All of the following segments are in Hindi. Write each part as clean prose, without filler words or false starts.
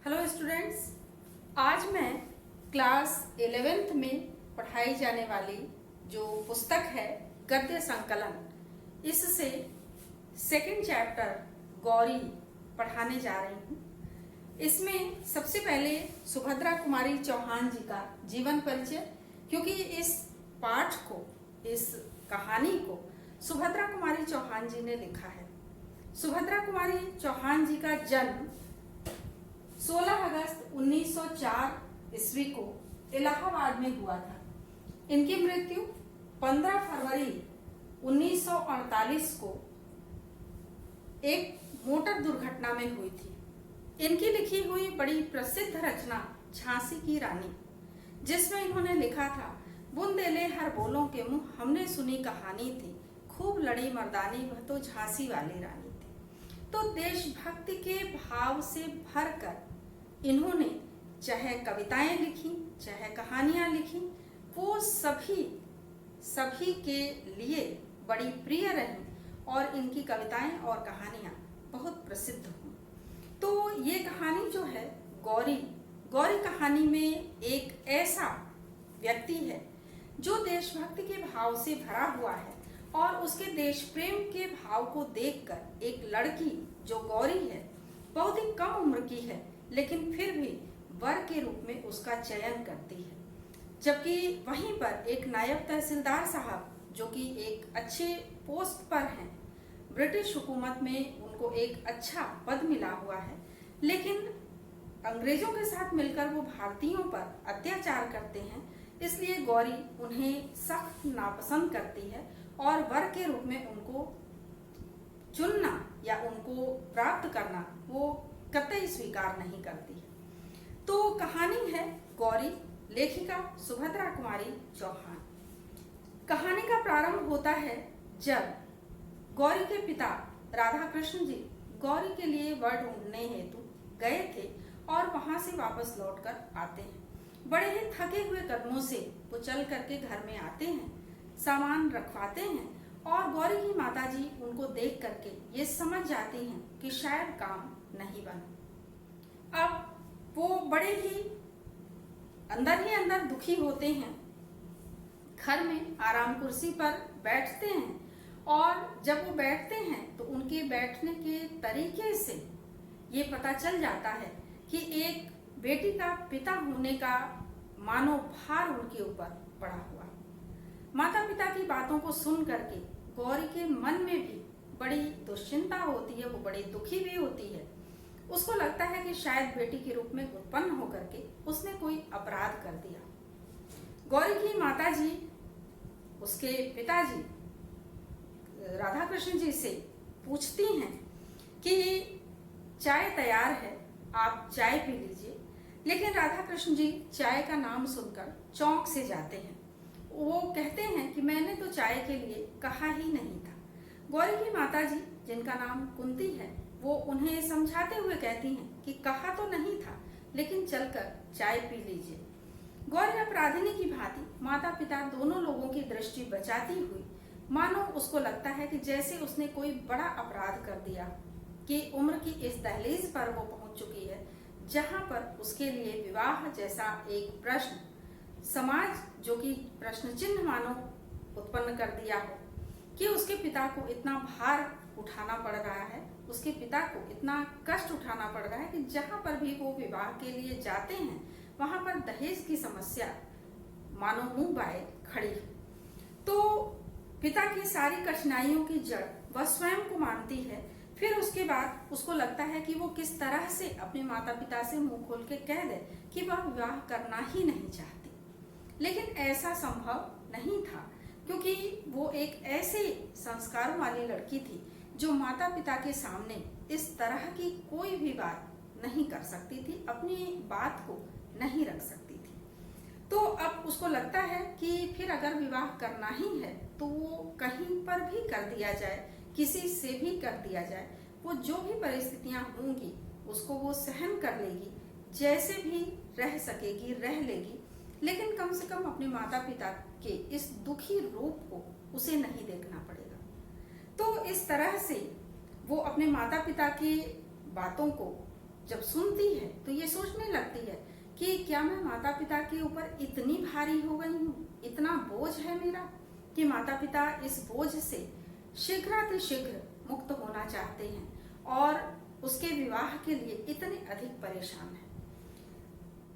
हेलो स्टूडेंट्स, आज मैं क्लास 11th में पढ़ाई जाने वाली जो पुस्तक है गद्य संकलन, इससे सेकंड चैप्टर गौरी पढ़ाने जा रही हूँ। इसमें सबसे पहले सुभद्रा कुमारी चौहान जी का जीवन परिचय, क्योंकि इस पाठ को, इस कहानी को सुभद्रा कुमारी चौहान जी ने लिखा है। सुभद्रा कुमारी चौहान जी का जन्म 16 अगस्त 1904 ईस्वी को इलाहाबाद में हुआ था। इनकी मृत्यु 15 फरवरी 1948 को एक मोटर दुर्घटना में हुई थी। इनकी लिखी हुई बड़ी प्रसिद्ध रचना झांसी की रानी, जिसमें इन्होंने लिखा था, बुंदेले हर बोलों के मुंह हमने सुनी कहानी थी, खूब लड़ी मर्दानी वह तो झांसी वाली रानी थी। तो देशभक्ति के भाव से भरकर इन्होंने चाहे कविताएं लिखी, चाहे कहानियां लिखी, वो सभी के लिए बड़ी प्रिय रही और इनकी कविताएं और कहानियां बहुत प्रसिद्ध हुई। तो ये कहानी जो है गौरी कहानी में एक ऐसा व्यक्ति है जो देशभक्ति के भाव से भरा हुआ है और उसके देश प्रेम के भाव को देखकर एक लड़की जो गौरी है, बहुत ही कम उम्र की है, लेकिन फिर भी वर के रूप में उसका चयन करती है। जबकि वहीं पर एक नायब तहसीलदार साहब जो कि एक अच्छे पोस्ट पर हैं, ब्रिटिश हुकूमत में उनको एक अच्छा पद मिला हुआ है, लेकिन अंग्रेजों के साथ मिलकर वो भारतीयों पर अत्याचार करते हैं। इसलिए गौरी उन्हें सख्त नापसंद करती है और वर के रूप में उनको चुनना या उनको प्राप्त करना वो कतई स्वीकार नहीं करती है। तो कहानी है गौरी, लेखिका सुभद्रा कुमारी चौहान। कहानी का प्रारंभ होता है जब गौरी के पिता राधा कृष्ण जी गौरी के लिए वर ढूंढने हेतु गए थे और वहां से वापस लौटकर आते हैं। बड़े ही थके हुए कदमों से वो चल करके घर में आते हैं, सामान रखवाते हैं और गौरी की माताजी उनको देख करके ये समझ जाती हैं कि शायद काम नहीं बना। अब वो बड़े ही अंदर दुखी होते हैं। घर में आराम कुर्सी पर बैठते हैं और जब वो बैठते हैं तो उनके बैठने के तरीके से ये पता चल जाता है कि एक बेटी का पिता होने का मानो भार उनके ऊपर पड़ा हुआ। माता पिता की बातों को सुन करके गौरी के मन में भी बड़ी दुश्चिंता होती है, वो बड़ी दुखी भी होती है। उसको लगता है कि शायद बेटी के रूप में उत्पन्न होकर के उसने कोई अपराध कर दिया। गौरी की माताजी उसके पिताजी राधा कृष्ण जी से पूछती हैं कि चाय तैयार है, आप चाय पी लीजिए। लेकिन राधा कृष्ण जी चाय का नाम सुनकर चौंक से जाते हैं। वो कहते हैं कि मैंने तो चाय के लिए कहा ही नहीं था। गौरी की माताजी, जिनका नाम कुंती है, वो उन्हें समझाते हुए कहती हैं कि कहा तो नहीं था, लेकिन चलकर चाय पी लीजिए। गौरी अपराधिनी की भांति माता पिता दोनों लोगों की दृष्टि बचाती हुई, मानो उसको लगता है कि जैसे उसने कोई बड़ा अपराध कर दिया, कि उम्र की इस दहलीज पर वो पहुंच चुकी है जहां पर उसके लिए विवाह जैसा एक प्रश्न, समाज जो कि प्रश्न चिन्ह मानो उत्पन्न कर दिया हो, कि उसके पिता को इतना भार उठाना पड़ रहा है, उसके पिता को इतना कष्ट उठाना पड़ रहा है कि जहां पर भी वो विवाह के लिए जाते हैं वहां पर दहेज की समस्या मानो मुंह बाए खड़ी। तो पिता की सारी कठिनाइयों की जड़ वह स्वयं को मानती है। फिर उसके बाद उसको लगता है कि वो किस तरह से अपने माता पिता से मुंह खोल के कह दे कि वह विवाह करना ही नहीं चाहती, लेकिन ऐसा संभव नहीं था, क्योंकि वो एक ऐसे संस्कारों वाली लड़की थी जो माता पिता के सामने इस तरह की कोई भी बात नहीं कर सकती थी, अपनी बात को नहीं रख सकती थी। तो अब उसको लगता है कि फिर अगर विवाह करना ही है तो वो कहीं पर भी कर दिया जाए, किसी से भी कर दिया जाए, वो जो भी परिस्थितियां होंगी उसको वो सहन कर लेगी, जैसे भी रह सकेगी रह लेगी, लेकिन कम से कम अपने माता पिता के इस दुखी रूप को उसे नहीं देखना पड़ेगा। तो इस तरह से वो अपने माता पिता की बातों को जब सुनती है तो ये सोचने लगती है कि क्या मैं माता पिता के ऊपर इतनी भारी हो गई हूँ, इतना बोझ है मेरा कि माता पिता इस बोझ से शीघ्रातिशीघ्र मुक्त होना चाहते हैं और उसके विवाह के लिए इतने अधिक परेशान हैं।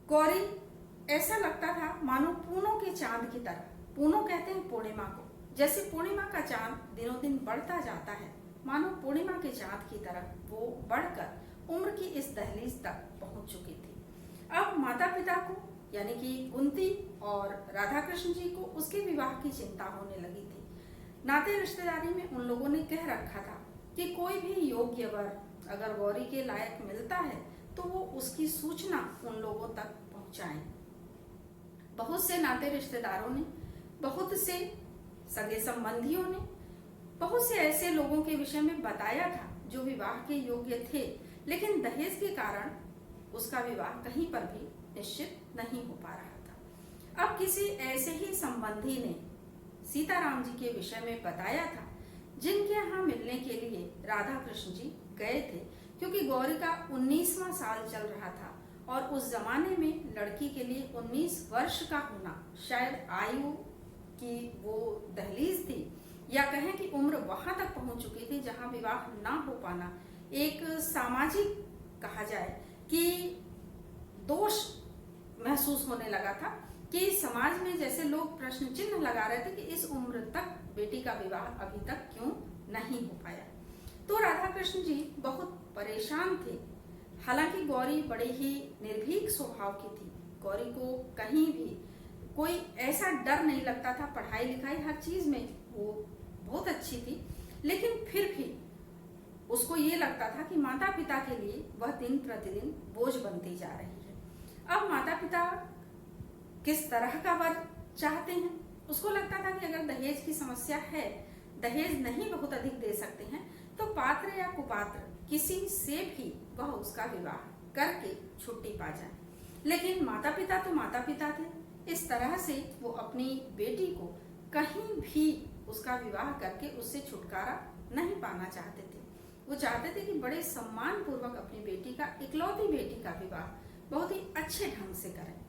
गौरी ऐसा लगता था मानो पूनों के चांद की तरह, पूनों कहते हैं पूर्णिमा को, जैसे पूर्णिमा का चांद दिनों दिन बढ़ता जाता है, मानो पूर्णिमा के चांद की तरह वो बढ़कर उम्र की इस दहलीज तक पहुंच चुकी थी। अब माता पिता को यानी कि कुंती और राधा कृष्ण जी को उसके विवाह की चिंता होने लगी थी। नाते रिश्तेदारी में उन लोगों ने कह रखा था कि कोई भी योग्य वर अगर गौरी के लायक मिलता है तो वो उसकी सूचना उन लोगों तक पहुंचाएं। बहुत से नाते रिश्तेदारों ने, बहुत से सगे संबंधियों ने, बहुत से ऐसे लोगों के विषय में बताया था जो विवाह के योग्य थे, लेकिन दहेज के कारण उसका विवाह कहीं पर भी निश्चित नहीं हो पा रहा था। अब किसी ऐसे ही संबंधी ने सीताराम जी के विषय में बताया था जिनके यहाँ मिलने के लिए राधा कृष्ण जी गए थे, क्योंकि गौरी का 19वां साल चल रहा था और उस जमाने में लड़की के लिए 19 वर्ष का होना शायद आयु की वो दहलीज थी, या कहें कि उम्र वहां तक पहुंच चुकी थी जहां विवाह ना हो पाना एक सामाजिक कहा जाए कि दोष महसूस होने लगा था, कि समाज में जैसे लोग प्रश्न चिन्ह लगा रहे थे कि इस उम्र तक बेटी का विवाह अभी तक क्यों नहीं हो पाया। तो राधा कृष्ण जी बहुत परेशान थे। हालांकि गौरी बड़े ही निर्भीक स्वभाव की थी, गौरी को कहीं भी कोई ऐसा डर नहीं लगता था, पढ़ाई लिखाई हर चीज में वो बहुत अच्छी थी, लेकिन फिर भी उसको ये लगता था कि माता पिता के लिए वह दिन प्रतिदिन बोझ बनती जा रही है। अब माता पिता किस तरह का वर चाहते हैं, उसको लगता था कि अगर दहेज की समस्या है, दहेज नहीं बहुत अधिक दे सकते हैं, तो पात्र या कुपात्र किसी से भी वह उसका विवाह करके छुट्टी पा जाए। लेकिन माता पिता तो माता पिता थे, इस तरह से वो अपनी बेटी को कहीं भी उसका विवाह करके उससे छुटकारा नहीं पाना चाहते थे। वो चाहते थे कि बड़े सम्मान पूर्वक अपनी बेटी का, इकलौती बेटी का विवाह बहुत ही अच्छे ढंग से करें।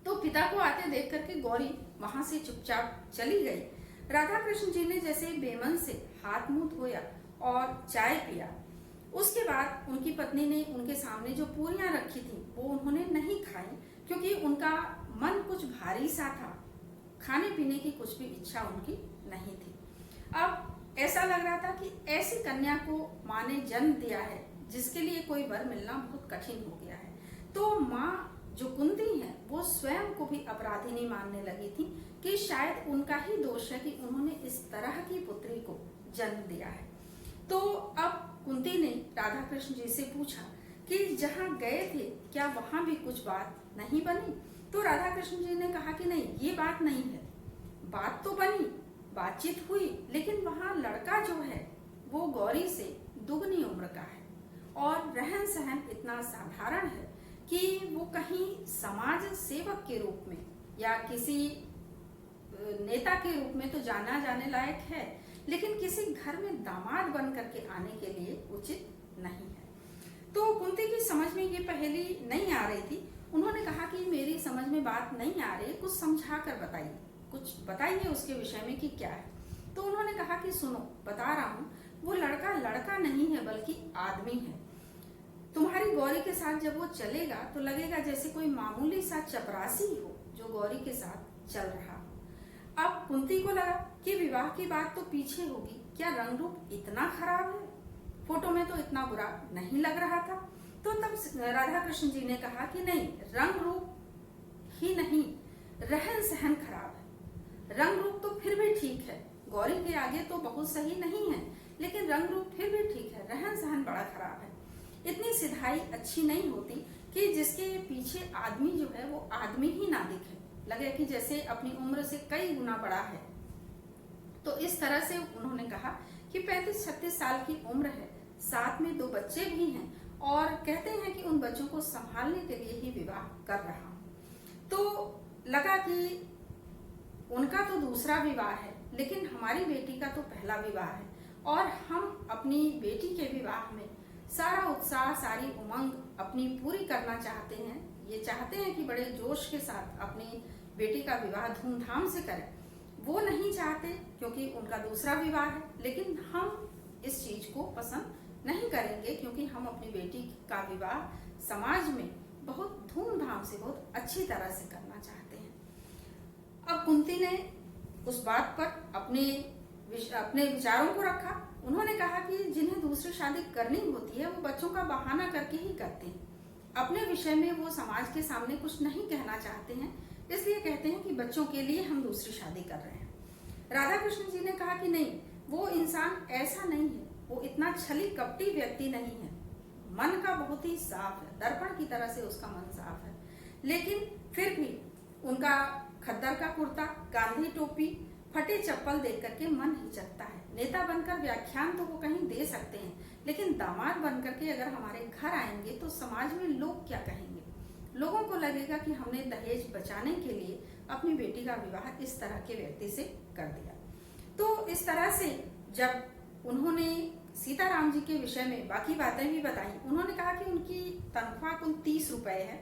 तो पिता को आते देख करके गौरी वहां से चुपचाप चली गई। राधा कृष्ण जी ने जैसे बेमन से हाथ मुंह धोया और चाय पिया, उसके बाद उनकी पत्नी ने उनके सामने जो पूरियां रखी थी वो उन्होंने नहीं खाई, क्योंकि उनका मन कुछ भारी सा था, खाने पीने की कुछ भी इच्छा उनकी नहीं थी। अब ऐसा लग रहा था कि ऐसी कन्या को माँ ने जन्म दिया है जिसके लिए कोई वर मिलना बहुत कठिन हो गया है। तो माँ जो कुंती है वो स्वयं को भी अपराधिनी मानने लगी थी कि शायद उनका ही दोष है कि उन्होंने इस तरह की पुत्री को जन्म दिया है। तो अब कुंती ने राधा कृष्ण जी से पूछा कि जहाँ गए थे क्या वहां भी कुछ बात नहीं बनी। तो राधा कृष्ण जी ने कहा कि नहीं, ये बात नहीं है, बात तो बनी, बातचीत हुई, लेकिन वहां लड़का जो है वो गौरी से दुगनी उम्र का है और रहन सहन इतना साधारण है कि वो कहीं समाज सेवक के रूप में या किसी नेता के रूप में तो जाना जाने लायक है, लेकिन किसी घर में दामाद बन करके आने के लिए उचित नहीं है। तो कुंती की समझ में ये पहेली नहीं आ रही थी। उन्होंने कहा कि मेरी समझ में बात नहीं आ रही, कुछ समझा कर बताइए, कुछ बताइए उसके विषय में कि क्या है। तो उन्होंने कहा कि सुनो, बता रहा हूँ, वो लड़का लड़का नहीं है बल्कि आदमी है। तुम्हारी गौरी के साथ जब वो चलेगा तो लगेगा जैसे कोई मामूली सा चपरासी हो जो गौरी के साथ चल रहा हो। अब कुंती को लगा कि विवाह की बात तो पीछे होगी, क्या रंग रूप इतना खराब है, फोटो में तो इतना बुरा नहीं लग रहा था। तो तब राधा कृष्ण जी ने कहा कि नहीं, रंग रूप ही नहीं, रहन सहन खराब है। रंग रूप तो फिर भी ठीक है, गौरी के आगे तो बहुत सही नहीं है, लेकिन रंग रूप फिर भी ठीक है, रहन सहन बड़ा खराब है। इतनी सिधाई अच्छी नहीं होती कि जिसके पीछे आदमी जो है वो आदमी ही ना दिखे, लगे कि जैसे अपनी उम्र से कई गुना बड़ा है। तो इस तरह से उन्होंने कहा कि 35-36 साल की उम्र है, साथ में 2 बच्चे भी हैं और कहते हैं कि उन बच्चों को संभालने के लिए ही विवाह कर रहा हूं। तो लगा कि उनका तो दूसरा विवाह है, लेकिन हमारी बेटी का तो पहला विवाह है और हम अपनी बेटी के विवाह में सारा उत्साह, सारी उमंग अपनी पूरी करना चाहते हैं। ये चाहते हैं कि बड़े जोश के साथ अपनी बेटी का विवाह धूमधाम से करें। वो नहीं चाहते क्योंकि उनका दूसरा विवाह है, लेकिन हम इस चीज को पसंद नहीं करेंगे क्योंकि हम अपनी बेटी का विवाह समाज में बहुत धूमधाम से, बहुत अच्छी तरह से करना चाहते हैं। अब कुंती ने उस बात पर अपने विचारों को रखा। उन्होंने कहा कि जिन्हें दूसरी शादी करनी होती है वो बच्चों का बहाना करके ही करते हैं। अपने विषय में वो समाज के सामने कुछ नहीं कहना चाहते हैं, इसलिए कहते हैं कि बच्चों के लिए हम दूसरी शादी कर रहे हैं। राधा कृष्ण जी ने कहा कि नहीं, वो इंसान ऐसा नहीं है, वो इतना छली कपटी व्यक्ति नहीं है, मन का बहुत ही साफ है, दर्पण की तरह से उसका मन साफ है। लेकिन फिर भी उनका खद्दर का कुर्ता, गांधी टोपी, फटे चप्पल देख करके मन हिचकता है। नेता बनकर व्याख्यान तो वो कहीं दे सकते हैं, लेकिन दामाद बनकर के अगर हमारे घर आएंगे तो समाज में लोग क्या कहेंगे? लोगों को लगेगा कि हमने दहेज बचाने के लिए अपनी बेटी का विवाह इस तरह के व्यक्ति से कर दिया। तो इस तरह से जब उन्होंने सीताराम जी के विषय में बाकी बातें भी बताई, उन्होंने कहा कि उनकी तनख्वाह कुल 30 रुपए है,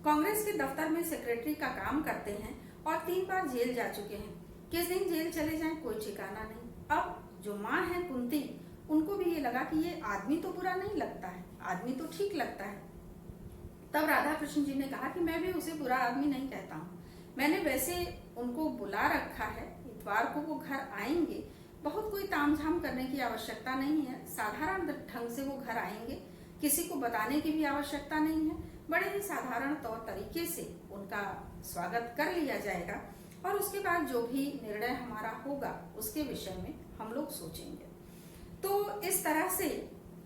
कांग्रेस के दफ्तर में सेक्रेटरी का काम करते हैं और 3 बार जेल जा चुके हैं। किस दिन जेल चले जाएं कोई ठिकाना नहीं। अब जो माँ है कुंती, उनको भी ये लगा कि ये आदमी तो बुरा नहीं लगता है, आदमी तो ठीक लगता है। तब राधा कृष्ण जी ने कहा कि मैं भी उसे बुरा आदमी नहीं कहता हूँ, मैंने वैसे उनको बुला रखा है, इतवार को वो घर आएंगे, बहुत कोई तामझाम करने की आवश्यकता नहीं है, साधारण ढंग से वो घर आएंगे, किसी को बताने की भी आवश्यकता नहीं है, बड़े ही साधारण तौर तरीके से उनका स्वागत कर लिया जाएगा और उसके बाद जो भी निर्णय हमारा होगा उसके विषय में हम लोग सोचेंगे। तो इस तरह से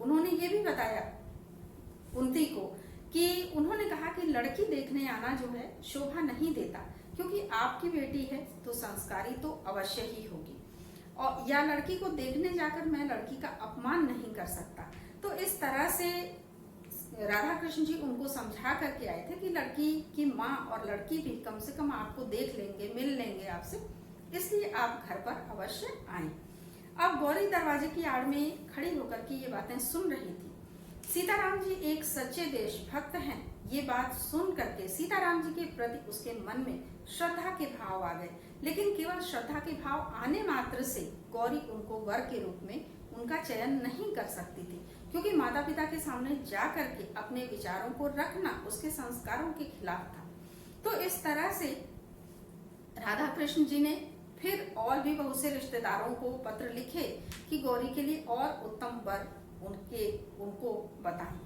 उन्होंने ये भी बताया कुंती को कि उन्होंने कहा कि लड़की देखने आना जो है शोभा नहीं देता, क्योंकि आपकी बेटी है तो संस्कारी तो अवश्य ही होगी, और या लड़की को देखने जाकर मैं लड़की का अपमान नहीं कर सकता। तो इस तरह से राधा कृष्ण जी उनको समझा करके आए थे कि लड़की की माँ और लड़की भी कम से कम आपको देख लेंगे, मिल लेंगे आपसे, इसलिए आप घर पर अवश्य आए। अब गौरी दरवाजे की आड़ में खड़ी होकर के ये बातें सुन रही थी। सीताराम जी एक सच्चे देशभक्त हैं, ये बात सुन करके सीताराम जी के प्रति उसके मन में श्रद्धा के भाव आ गए, लेकिन केवल श्रद्धा के भाव आने मात्र से गौरी उनको वर के रूप में उनका चयन नहीं कर सकती थी, क्योंकि माता पिता के सामने जा करके अपने विचारों को रखना उसके संस्कारों के खिलाफ था। तो इस तरह से राधा कृष्ण जी ने फिर और भी बहुत से रिश्तेदारों को पत्र लिखे कि गौरी के लिए और उत्तम वर उनको बताएं।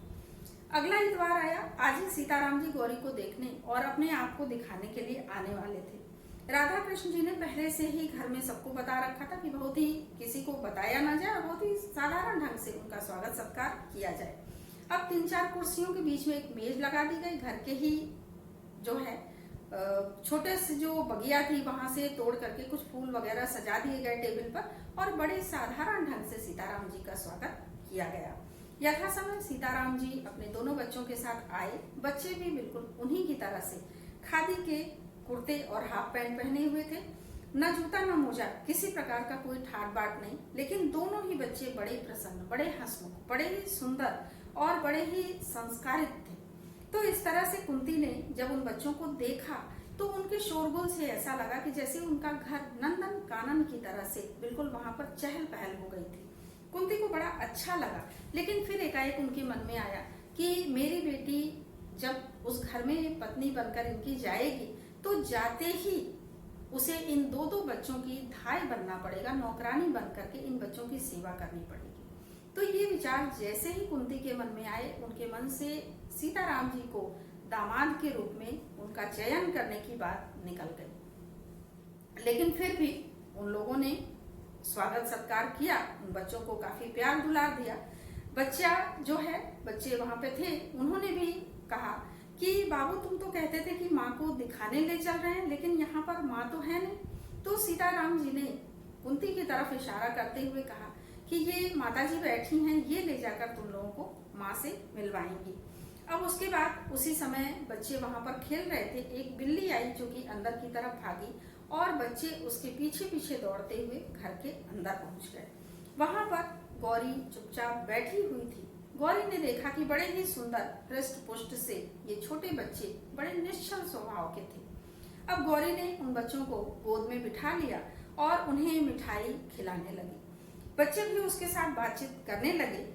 अगला इतवार आया। आज ही सीताराम जी गौरी को देखने और अपने आप को दिखाने के लिए आने वाले थे। राधा कृष्ण जी ने पहले से ही घर में सबको बता रखा था कि बहुत ही किसी को बताया ना जाए और बहुत ही साधारण ढंग से उनका स्वागत सत्कार किया जाए। अब 3-4 कुर्सियों के बीच में एक मेज लगा दी गई, घर के ही जो है छोटे से जो बगिया थी वहां से तोड़ करके कुछ फूल वगैरह सजा दिए गए टेबल पर और बड़े साधारण ढंग से सीताराम जी का स्वागत किया गया। यथा समय सीताराम जी अपने दोनों बच्चों के साथ आए। बच्चे भी बिल्कुल उन्हीं की तरह से खादी के कुर्ते और हाफ पैंट पहने हुए थे, न जूता न मोजा, किसी प्रकार का कोई ठाट बाट नहीं, लेकिन दोनों ही बच्चे बड़े प्रसन्न, बड़े हंसमुख, बड़े ही सुंदर और बड़े ही संस्कारित थे। तो इस तरह से कुंती ने जब उन बच्चों को देखा तो उनके शोरगुल से ऐसा लगा कि जैसे उनका घर नंदन कानन की तरह से बिल्कुल वहां पर चहल पहल हो गई थी। कुंती को बड़ा अच्छा लगा, लेकिन फिर एकाएक उनके मन में आया कि मेरी बेटी जब उस घर में पत्नी बनकर इनकी जाएगी तो जाते ही उसे इन 2-2 बच्चों की धाय बनना पड़ेगा, नौकरानी बनकर के इन बच्चों की सेवा करनी पड़ेगी। तो ये विचार जैसे ही कुंती के मन में आए, उनके मन से सीताराम जी को दामाद के रूप में उनका चयन करने की बात निकल गई। लेकिन फिर भी उन लोगों ने स्वागत सत्कार किया, उन बच्चों को काफी प्यार दुलार दिया। बच्चे वहां पे थे, उन्होंने भी कहा कि बाबू तुम तो कहते थे कि माँ को दिखाने ले चल रहे हैं, लेकिन यहाँ पर माँ तो है नहीं। तो सीताराम जी ने कुंती की तरफ इशारा करते हुए कहा कि ये माताजी बैठी हैं, ये ले जाकर तुम लोगों को माँ से मिलवाएंगी। अब उसके बाद उसी समय बच्चे वहां पर खेल रहे थे, एक बिल्ली आई जो कि अंदर की तरफ भागी और बच्चे उसके पीछे पीछे दौड़ते हुए घर के अंदर पहुंच गए। वहां पर गौरी चुपचाप बैठी हुई थी। गौरी ने देखा कि बड़े ही सुंदर हृष्ट पुष्ट से ये छोटे बच्चे बड़े निश्चल स्वभाव के थे। अब गौरी ने उन बच्चों को गोद में बिठा लिया और उन्हें मिठाई खिलाने लगी। बच्चे भी उसके साथ बातचीत करने लगे।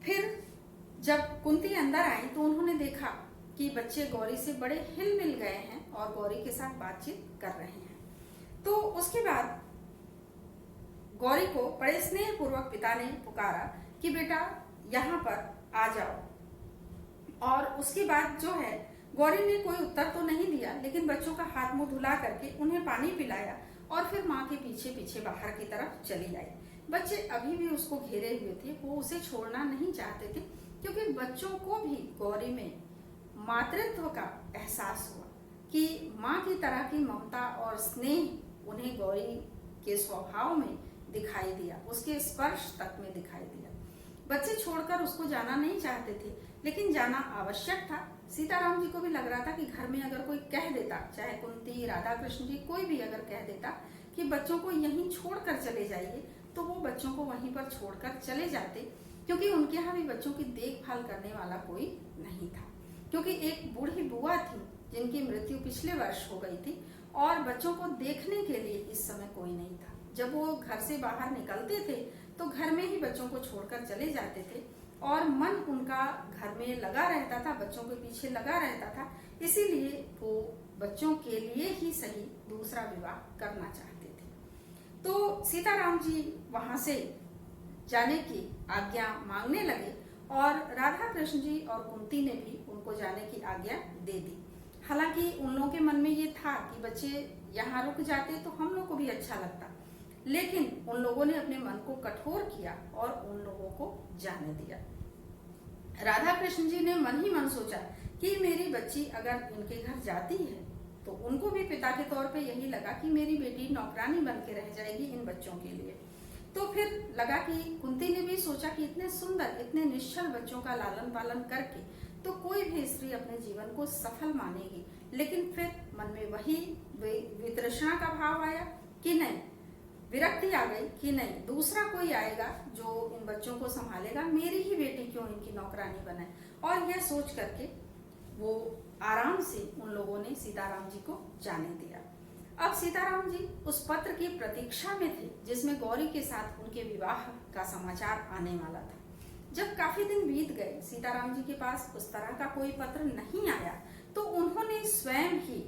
फिर जब कुंती अंदर आई तो उन्होंने देखा कि बच्चे गौरी से बड़े हिल मिल गए हैं और गौरी के साथ बातचीत कर रहे हैं। तो उसके बाद गौरी को बड़े स्नेह पूर्वक पिता ने पुकारा कि बेटा यहाँ पर आ जाओ। और उसके बाद जो है गौरी ने कोई उत्तर तो नहीं दिया, लेकिन बच्चों का हाथ मुंह धुला करके उन्हें पानी पिलाया और फिर माँ के पीछे पीछे बाहर की तरफ चली आई। बच्चे अभी भी उसको घेरे हुए थे, वो उसे छोड़ना नहीं चाहते थे, क्योंकि बच्चों को भी गौरी में मातृत्व का एहसास हुआ कि माँ की तरह की ममता और स्नेह उन्हें गौरी के स्वभाव में दिखाई दिया, उसके स्पर्श तक में दिखाई दिया। बच्चे छोड़कर उसको जाना नहीं चाहते थे, लेकिन जाना आवश्यक था। सीताराम जी को भी लग रहा था कि घर में अगर कोई कह देता, चाहे कुंती, राधा कृष्ण जी, कोई भी अगर कह देता कि बच्चों को यहीं छोड़कर चले जाइए, तो वो बच्चों को वहीं पर छोड़कर चले जाते, क्योंकि उनके यहाँ भी बच्चों की देखभाल करने वाला कोई नहीं था। क्योंकि एक बूढ़ी बुआ थी जिनकी मृत्यु पिछले वर्ष हो गई थी और बच्चों को देखने के लिए इस समय कोई नहीं था। जब वो घर से बाहर निकलते थे तो घर में ही बच्चों को छोड़कर चले जाते थे और मन उनका घर में लगा रहता था, बच्चों के पीछे लगा रहता था। इसीलिए वो बच्चों के लिए ही सही दूसरा विवाह करना चाहते थे। तो सीताराम जी वहां से जाने की आज्ञा मांगने लगे और राधा कृष्ण जी और कुंती ने भी उनको जाने की आज्ञा दे दी। हालांकि उन लोगों के मन में ये था कि बच्चे यहाँ रुक जाते तो हम लोग को भी अच्छा लगता, लेकिन उन लोगों ने अपने मन को कठोर किया और उन लोगों को जाने दिया। राधा कृष्ण जी ने मन ही मन सोचा कि मेरी बच्ची अगर इनके घर जाती है तो उनको भी पिता के तौर पे यही लगा कि मेरी बेटी नौकरानी बन के रह जाएगी इन बच्चों के लिए। तो फिर लगा कि कुंती ने भी सोचा कि इतने सुंदर, इतने निश्चल बच्चों का लालन पालन करके तो कोई भी स्त्री अपने जीवन को सफल मानेगी। लेकिन फिर मन में वही वितृष्णा का भाव आया कि नहीं, विरक्ति आ गई कि नहीं, दूसरा कोई आएगा जो इन बच्चों को संभालेगा, मेरी ही बेटी क्यों इनकी नौकरानी बनाए। और यह सोच करके वो आराम से उन लोगों ने सीताराम जी को जाने दिया। अब सीताराम जी उस पत्र की प्रतीक्षा में थे जिसमें गौरी के साथ उनके विवाह का समाचार आने वाला था। जब काफी दिन बीत गए, सीताराम जी के पास उस तरह का कोई पत्र नहीं आया, तो उन्होंने स्वयं ही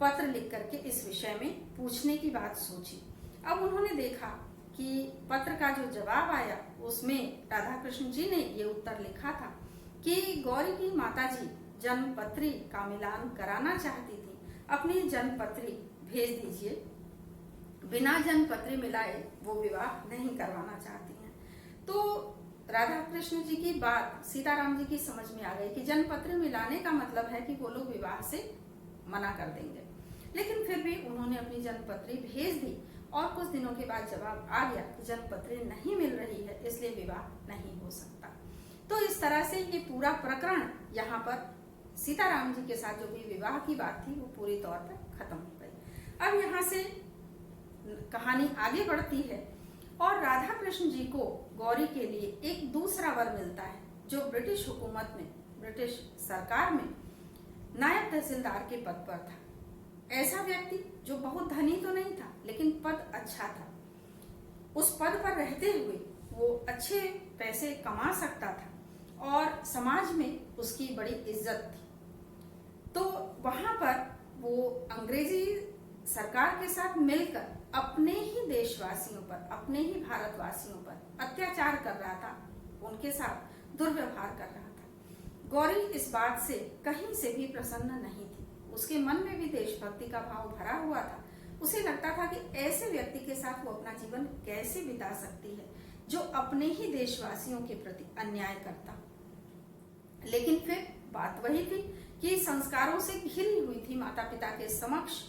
पत्र लिख करके इस विषय में पूछने की बात सोची। अब उन्होंने देखा कि पत्र का जो जवाब आया उसमें राधा कृष्ण जी ने ये उत्तर लिखा था कि गौरी की माताजी जन्मपत्री का मिलान कराना चाहती थी, अपनी जन्मपत्री भेज दीजिए, बिना जन्मपत्री मिलाए वो विवाह नहीं करवाना चाहती हैं। तो राधा कृष्ण जी की बात सीताराम जी की समझ में आ गई कि जन्मपत्री मिलाने का मतलब है कि वो लोग विवाह से मना कर देंगे। लेकिन फिर भी उन्होंने अपनी जन्मपत्री भेज दी और कुछ दिनों के बाद जवाब आ गया कि जन्मपत्री नहीं मिल रही है, इसलिए विवाह नहीं हो सकता। तो इस तरह से ये पूरा प्रकरण यहाँ पर सीताराम जी के साथ जो भी विवाह की बात थी वो पूरी तौर पर खत्म हो गई। अब यहाँ से कहानी आगे बढ़ती है और राधा कृष्ण जी को गौरी के लिए एक दूसरा वर मिलता है जो ब्रिटिश हुकूमत में, ब्रिटिश सरकार में नायब तहसीलदार के पद पर था। ऐसा व्यक्ति जो बहुत धनी तो नहीं था, लेकिन पद अच्छा था। उस पद पर रहते हुए वो अच्छे पैसे कमा सकता था और समाज में उसकी बड़ी इज्जत थी। तो वहां पर वो अंग्रेजी सरकार के साथ मिलकर अपने ही देशवासियों पर, अपने ही भारतवासियों पर अत्याचार कर रहा था, उनके साथ दुर्व्यवहार कर रहा था। गौरी इस बात से कहीं से भी प्रसन्न नहीं थी। उसके मन में भी देशभक्ति का भाव भरा हुआ था। उसे लगता था कि ऐसे व्यक्ति के साथ वो अपना जीवन कैसे बिता सकती है जो अपने ही देशवासियों के प्रति अन्याय करता। लेकिन फिर बात वही थी कि संस्कारों से घिरी हुई थी, माता पिता के समक्ष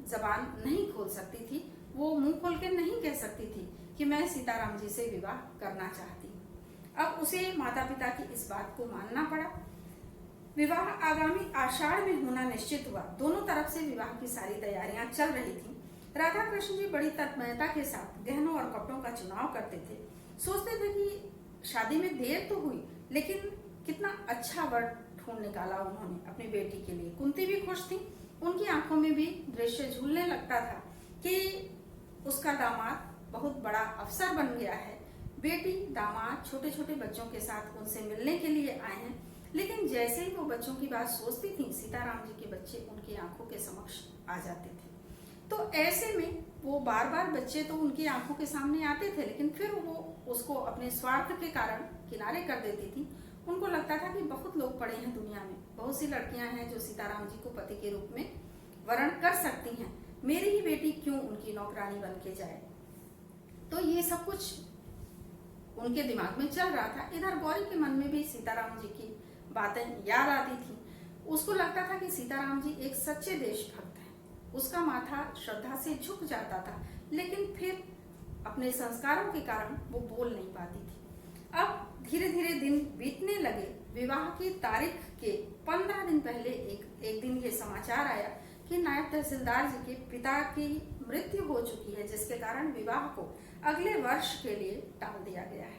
जबान नहीं खोल सकती थी, वो मुंह खोल के नहीं कह सकती थी कि मैं सीताराम जी से विवाह करना चाहती हूँ। अब उसे माता पिता की इस बात को मानना पड़ा। विवाह आगामी आषाढ़ में होना निश्चित हुआ। दोनों तरफ से विवाह की सारी तैयारियां चल रही थी। राधा कृष्ण जी बड़ी तन्मयता के साथ गहनों और कपड़ों का चुनाव करते थे। सोचते थे कि शादी में देर तो हुई, लेकिन कितना अच्छा वर ढूंढ निकाला उन्होंने अपनी बेटी के लिए। कुंती भी खुश थी, उनकी आंखों में भी दृश्य झूलने लगता था कि उसका दामाद बहुत बड़ा अफसर बन गया है। बेटी दामाद छोटे छोटे बच्चों के साथ उनसे मिलने के लिए आए हैं, लेकिन जैसे ही वो बच्चों की बात सोचती थी, सीताराम जी के बच्चे उनकी आंखों के समक्ष आ जाते थे। तो ऐसे में वो बार बार बच्चे तो उनकी आंखों के सामने आते थे, लेकिन फिर वो उसको अपने स्वार्थ के कारण किनारे कर देती थी। उनको लगता था कि बहुत लोग पड़े हैं दुनिया में, बहुत सी लड़कियां हैं जो सीताराम जी को पति के रूप में वर्ण कर सकती हैं, मेरी ही बेटी क्यों उनकी नौकरानी बन के जाए। तो ये सब कुछ उनके दिमाग में चल रहा था। इधर गौरी के मन में भी सीताराम जी की बातें याद आती थी। उसको लगता था कि सीताराम जी एक सच्चे देशभक्त हैं। उसका माथा श्रद्धा से झुक जाता था, लेकिन फिर अपने संस्कारों के कारण वो बोल नहीं पाती थी। अब धीरे धीरे दिन बीतने लगे। विवाह की तारीख के 15 दिन पहले एक दिन ये समाचार आया कि नायब तहसीलदार जी के पिता की मृत्यु हो चुकी है, जिसके कारण विवाह को अगले वर्ष के लिए टाल दिया गया है।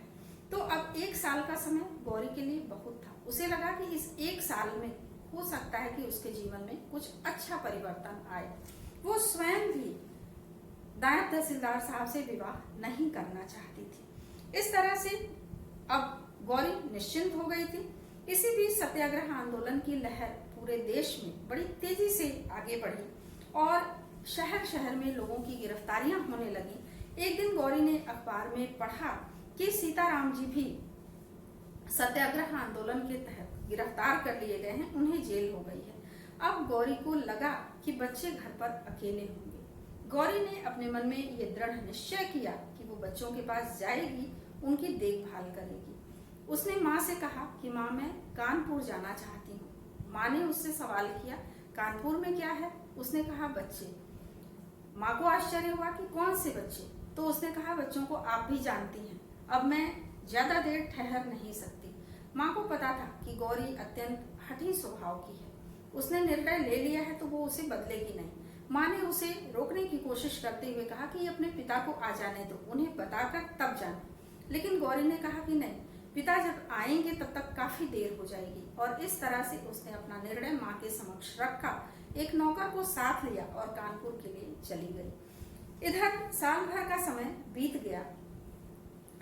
तो अब 1 साल का समय गौरी के लिए बहुत था। उसे लगा कि इस 1 साल में हो सकता है कि उसके जीवन में कुछ अच्छा परिवर्तन आए। वो स्वयं भी नायब तहसीलदार साहब से विवाह नहीं करना चाहती थी। इस तरह से अब गौरी निश्चिंत हो गई थी। इसी बीच सत्याग्रह आंदोलन की लहर पूरे देश में बड़ी तेजी से आगे बढ़ी और शहर शहर में लोगों की गिरफ्तारियां होने लगी। एक दिन गौरी ने अखबार में पढ़ा कि सीताराम जी भी सत्याग्रह आंदोलन के तहत गिरफ्तार कर लिए गए हैं, उन्हें जेल हो गई है। अब गौरी को लगा कि बच्चे घर पर अकेले होंगे। गौरी ने अपने मन में ये दृढ़ निश्चय किया कि वो बच्चों के पास जाएगी, उनकी देखभाल करेगी। उसने माँ से कहा कि माँ, मैं कानपुर जाना चाहती हूँ। माँ ने उससे सवाल किया, कानपुर में क्या है? उसने कहा, बच्चे। माँ को आश्चर्य हुआ कि कौन से बच्चे? तो उसने कहा, बच्चों को आप भी जानती हैं, अब मैं ज्यादा देर ठहर नहीं सकती। माँ को पता था कि गौरी अत्यंत हठी स्वभाव की है। उसने निर्णय ले लिया है तो वो उसे बदलेगी नहीं। माँ ने उसे रोकने की कोशिश करते हुए कहा कि अपने पिता को आ जाने दो, उन्हें बताकर तब जाना। लेकिन गौरी ने कहा कि नहीं, पिता जब आएंगे तब तक काफी देर हो जाएगी। और इस तरह से उसने अपना निर्णय माँ के समक्ष रखा, एक नौकर को साथ लिया और कानपुर के लिए चली गई। इधर साल भर का समय बीत गया।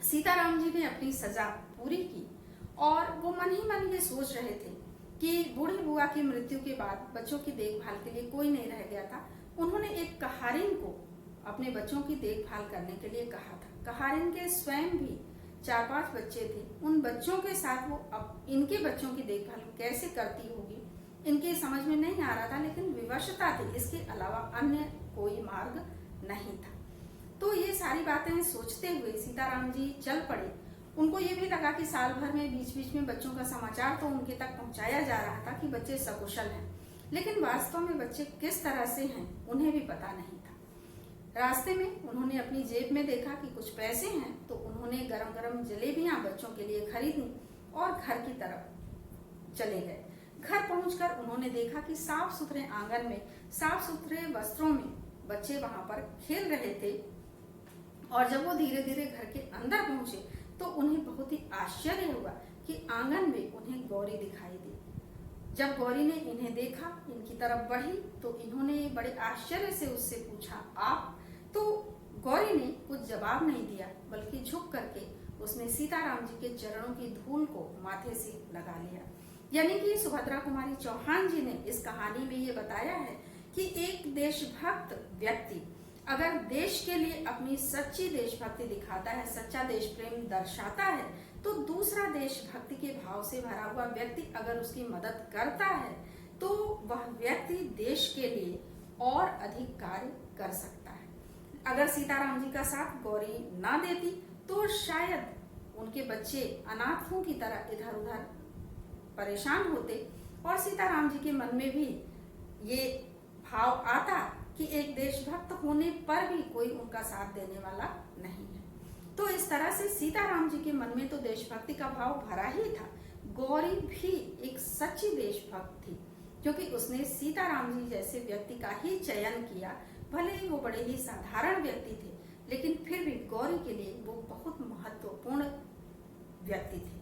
सीताराम जी ने अपनी सजा पूरी की और वो मन ही मन ये सोच रहे थे कि बूढ़ी बुआ की मृत्यु के बाद बच्चों की देखभाल के लिए कोई नहीं रह गया था। उन्होंने एक कहारिन को अपने बच्चों की देखभाल करने के लिए कहा था। कहारिन के स्वयं भी 4-5 बच्चे थे। उन बच्चों के साथ वो अब इनके बच्चों की देखभाल कैसे करती होगी, इनके समझ में नहीं आ रहा था, लेकिन विवशता थी, इसके अलावा अन्य कोई मार्ग नहीं था। तो ये सारी बातें सोचते हुए सीताराम जी चल पड़े। उनको ये भी लगा कि साल भर में बीच बीच में बच्चों का समाचार तो उनके तक पहुंचाया जा रहा था कि बच्चे सकुशल हैं, लेकिन वास्तव में बच्चे किस तरह से हैं उन्हें भी पता नहीं था। रास्ते में उन्होंने अपनी जेब में देखा कि कुछ पैसे हैं, तो उन्होंने गरम गरम जलेबियां बच्चों के लिए खरीदी और घर की तरफ चले गए। घर पहुंचकर उन्होंने देखा कि साफ सुथरे आंगन में साफ सुथरे वस्त्रों में बच्चे वहां पर खेल रहे थे। और जब वो धीरे धीरे घर के अंदर पहुंचे तो उन्हें बहुत ही आश्चर्य हुआ कि आंगन में उन्हें गौरी दिखाई दी। जब गौरी ने इन्हें देखा, इनकी तरफ बढ़ी, तो इन्होंने बड़े आश्चर्य से उससे पूछा, आप? तो गौरी ने कुछ जवाब नहीं दिया, बल्कि झुक करके उसने सीताराम जी के चरणों की धूल को माथे से लगा लिया। यानी कि सुभद्रा कुमारी चौहान जी ने इस कहानी में ये बताया है कि एक देशभक्त व्यक्ति अगर देश के लिए अपनी सच्ची देशभक्ति दिखाता है, सच्चा देश प्रेम दर्शाता है, तो दूसरा देशभक्ति के भाव से भरा हुआ व्यक्ति अगर उसकी मदद करता है तो वह व्यक्ति देश के लिए और अधिक कार्य कर सकता है। अगर सीताराम जी का साथ गौरी ना देती तो शायद उनके बच्चे अनाथों की तरह इधर उधर परेशान होते और सीताराम जी के मन में भी ये भाव आता कि एक देशभक्त होने पर भी कोई उनका साथ देने वाला नहीं है। तो इस तरह से सीताराम जी के मन में तो देशभक्ति का भाव भरा ही था। गौरी भी एक सच्ची देशभक्त थी, क्योंकि उसने सीताराम जी जैसे व्यक्ति का ही चयन किया। भले ही वो बड़े ही साधारण व्यक्ति थे, लेकिन फिर भी गौरी के लिए वो बहुत महत्वपूर्ण व्यक्ति थे।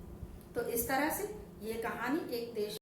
तो इस तरह से ये कहानी एक देश